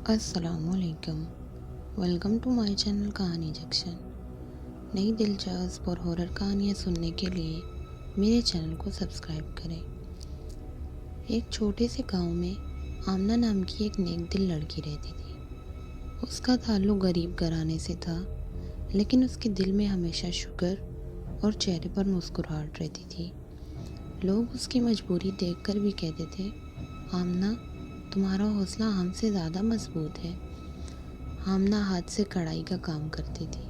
السلام علیکم، welcome to my channel کہانی جنکشن۔ نئی دلچسپ اور ہارر کہانیاں سننے کے لیے میرے چینل کو سبسکرائب کریں۔ ایک چھوٹے سے گاؤں میں آمنہ نام کی ایک نیک دل لڑکی رہتی تھی۔ اس کا تعلق غریب گھرانے سے تھا، لیکن اس کے دل میں ہمیشہ شکر اور چہرے پر مسکراہٹ رہتی تھی۔ لوگ اس کی مجبوری دیکھ کر بھی کہتے تھے، آمنہ تمہارا حوصلہ ہم سے زیادہ مضبوط ہے۔ آمنہ ہاتھ سے کڑھائی کا کام کرتی تھی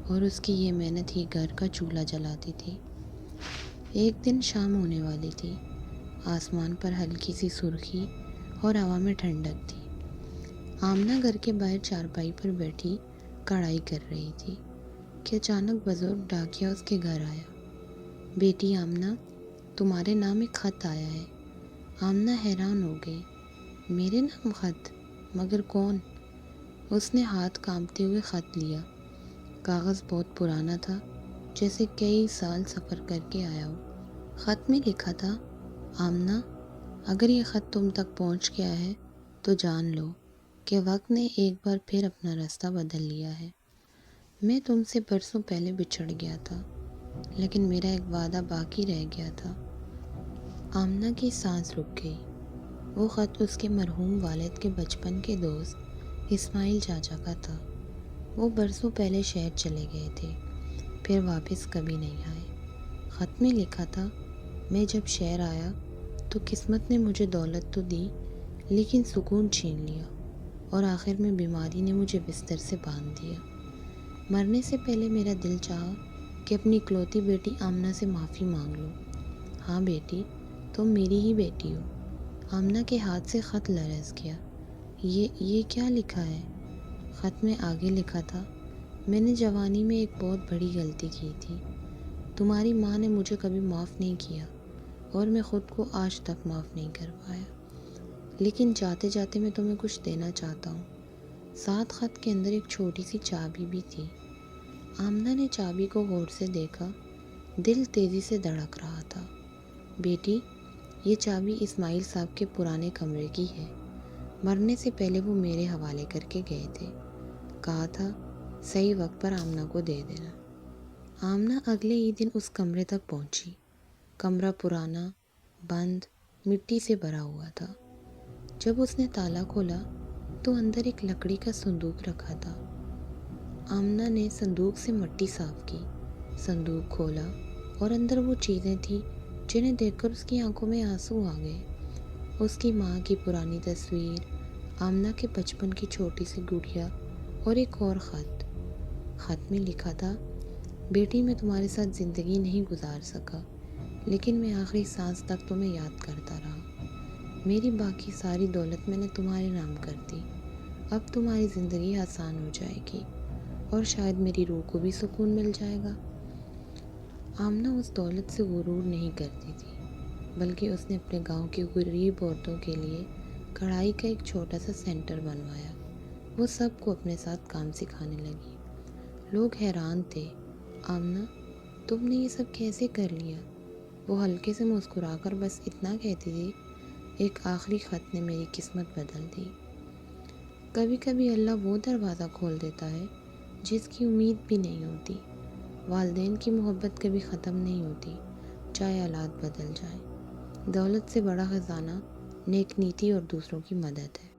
اور اس کی یہ محنت ہی گھر کا چولہا جلاتی تھی۔ ایک دن شام ہونے والی تھی، آسمان پر ہلکی سی سرخی اور ہوا میں ٹھنڈک تھی۔ آمنہ گھر کے باہر چارپائی پر بیٹھی کڑھائی کر رہی تھی کہ اچانک بزرگ ڈاکیا اس کے گھر آیا۔ بیٹی آمنہ، تمہارے نام ایک خط آیا ہے۔ آمنہ حیران ہو گئی۔ میرے نام خط؟ مگر کون؟ اس نے ہاتھ کانپتے ہوئے خط لیا۔ کاغذ بہت پرانا تھا، جیسے کئی سال سفر کر کے آیا ہو۔ خط میں لکھا تھا، آمنہ اگر یہ خط تم تک پہنچ گیا ہے تو جان لو کہ وقت نے ایک بار پھر اپنا راستہ بدل لیا ہے۔ میں تم سے برسوں پہلے بچھڑ گیا تھا، لیکن میرا ایک وعدہ باقی رہ گیا تھا۔ آمنہ کی سانس رک گئی۔ وہ خط اس کے مرحوم والد کے بچپن کے دوست اسماعیل چاچا کا تھا۔ وہ برسوں پہلے شہر چلے گئے تھے، پھر واپس کبھی نہیں آئے۔ خط میں لکھا تھا، میں جب شہر آیا تو قسمت نے مجھے دولت تو دی، لیکن سکون چھین لیا، اور آخر میں بیماری نے مجھے بستر سے باندھ دیا۔ مرنے سے پہلے میرا دل چاہا کہ اپنی اکلوتی بیٹی آمنہ سے معافی مانگ لوں۔ ہاں بیٹی، تم میری ہی بیٹی ہو۔ آمنہ کے ہاتھ سے خط لرز گیا۔ یہ کیا لکھا ہے؟ خط میں آگے لکھا تھا، میں نے جوانی میں ایک بہت بڑی غلطی کی تھی۔ تمہاری ماں نے مجھے کبھی معاف نہیں کیا، اور میں خود کو آج تک معاف نہیں کر پایا۔ لیکن جاتے جاتے میں تمہیں کچھ دینا چاہتا ہوں۔ ساتھ خط کے اندر ایک چھوٹی سی چابی بھی تھی۔ آمنہ نے چابی کو غور سے دیکھا۔ دل تیزی سے دھڑک رہا تھا۔ بیٹی، یہ چابی اسماعیل صاحب کے پرانے کمرے کی ہے۔ مرنے سے پہلے وہ میرے حوالے کر کے گئے تھے۔ کہا تھا صحیح وقت پر آمنہ کو دے دینا۔ آمنہ اگلے ہی دن اس کمرے تک پہنچی۔ کمرہ پرانا، بند، مٹی سے بھرا ہوا تھا۔ جب اس نے تالا کھولا تو اندر ایک لکڑی کا صندوق رکھا تھا۔ آمنہ نے صندوق سے مٹی صاف کی، صندوق کھولا، اور اندر وہ چیزیں تھیں جنہیں دیکھ کر اس کی آنکھوں میں آنسو آ گئے۔ اس کی ماں کی پرانی تصویر، آمنہ کے بچپن کی چھوٹی سی گڑیا، اور ایک اور خط۔ خط میں لکھا تھا، بیٹی میں تمہارے ساتھ زندگی نہیں گزار سکا، لیکن میں آخری سانس تک تمہیں یاد کرتا رہا۔ میری باقی ساری دولت میں نے تمہارے نام کر دی۔ اب تمہاری زندگی آسان ہو جائے گی، اور شاید میری روح کو بھی سکون مل جائے گا۔ آمنہ اس دولت سے غرور نہیں کرتی تھی، بلکہ اس نے اپنے گاؤں کی غریب عورتوں کے لیے کڑھائی کا ایک چھوٹا سا سینٹر بنوایا۔ وہ سب کو اپنے ساتھ کام سکھانے لگی۔ لوگ حیران تھے، آمنہ تم نے یہ سب کیسے کر لیا؟ وہ ہلکے سے مسکرا کر بس اتنا کہتی تھی، ایک آخری خط نے میری قسمت بدل دی۔ کبھی کبھی اللہ وہ دروازہ کھول دیتا ہے جس کی امید بھی نہیں ہوتی۔ والدین کی محبت کبھی ختم نہیں ہوتی، چاہے حالات بدل جائیں۔ دولت سے بڑا خزانہ نیک نیتی اور دوسروں کی مدد ہے۔